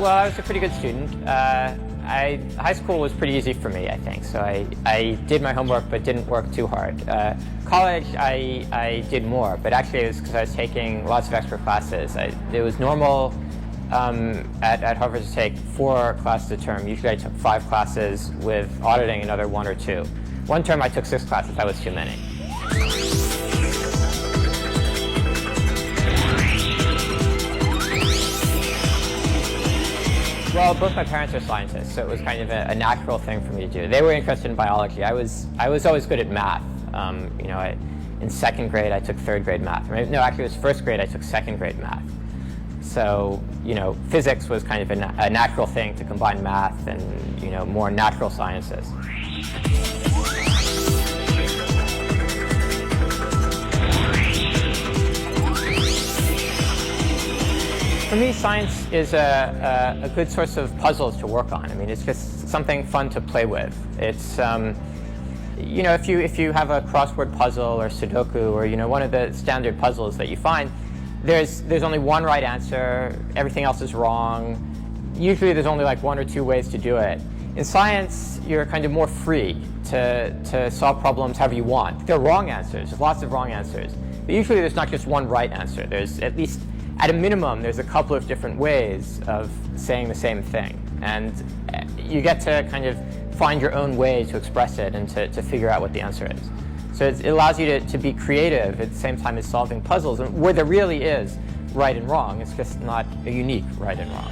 Well, I was a pretty good student. High school was pretty easy for me, I think. So I did my homework but didn't work too hard. College, I did more, but actually it was because I was taking lots of extra classes. It was normal at Harvard to take 4 classes a term. Usually I took 5 classes, with auditing another 1 or 2. One term I took 6 classes. That was too many. Well, both my parents are scientists, so it was kind of a natural thing for me to do. They were interested in biology. I was always good at math. In 2nd grade, I took 3rd grade math. No, actually, it was 1st grade, I took 2nd grade math. So, physics was kind of a natural thing to combine math and, more natural sciences. For me, science is a good source of puzzles to work on. I mean, it's just something fun to play with. It's, if you have a crossword puzzle or Sudoku or, one of the standard puzzles that you find, there's only one right answer. Everything else is wrong. Usually there's only like 1 or 2 ways to do it. In science, you're kind of more free to solve problems however you want. There are wrong answers. There's lots of wrong answers. But usually there's not just one right answer. There's at a minimum, there's a couple of different ways of saying the same thing. And you get to kind of find your own way to express it and to figure out what the answer is. So it allows you to be creative at the same time as solving puzzles, and where there really is right and wrong. It's just not a unique right and wrong.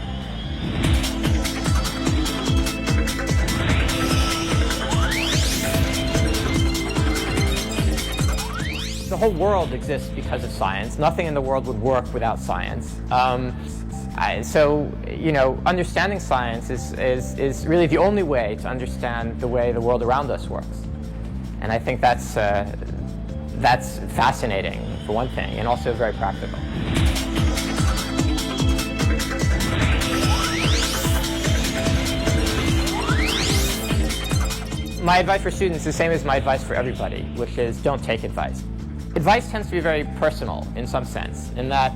The whole world exists because of science. Nothing in the world would work without science. So, understanding science is really the only way to understand the way the world around us works. And I think that's fascinating, for one thing, and also very practical. My advice for students is the same as my advice for everybody, which is don't take advice. Advice tends to be very personal in some sense, in that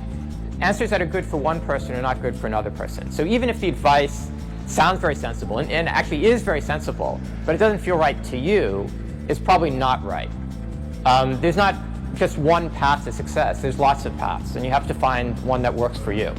answers that are good for one person are not good for another person. So even if the advice sounds very sensible, and actually is very sensible, but it doesn't feel right to you, it's probably not right. There's not just one path to success. There's lots of paths, and you have to find one that works for you.